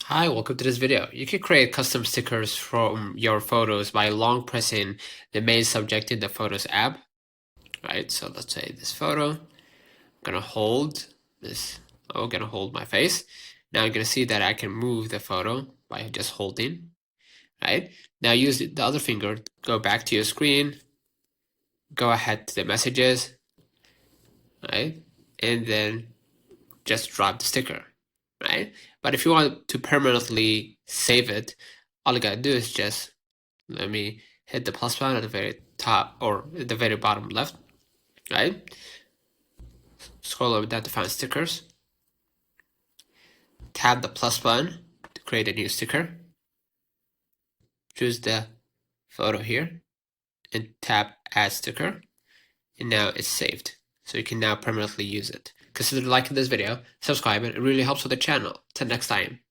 Hi, welcome to this video. You can create custom stickers from your photos by long pressing the main subject in the Photos app. Right, so let's say this photo. I'm gonna hold this. Oh, I'm gonna hold my face. Now you're gonna see that I can move the photo by just holding. Right, now use the other finger, go back to your screen, go ahead to the messages, right, and then just drop the sticker. Right, but if you want to permanently save it, all you gotta do is just let me hit the plus button at the very top or at the very bottom left, right? Scroll over down to find stickers. Tap the plus button to create a new sticker. Choose the photo here and tap add sticker. And now it's saved. So you can now permanently use it. Consider liking this video, subscribing, it really helps with the channel. Till next time.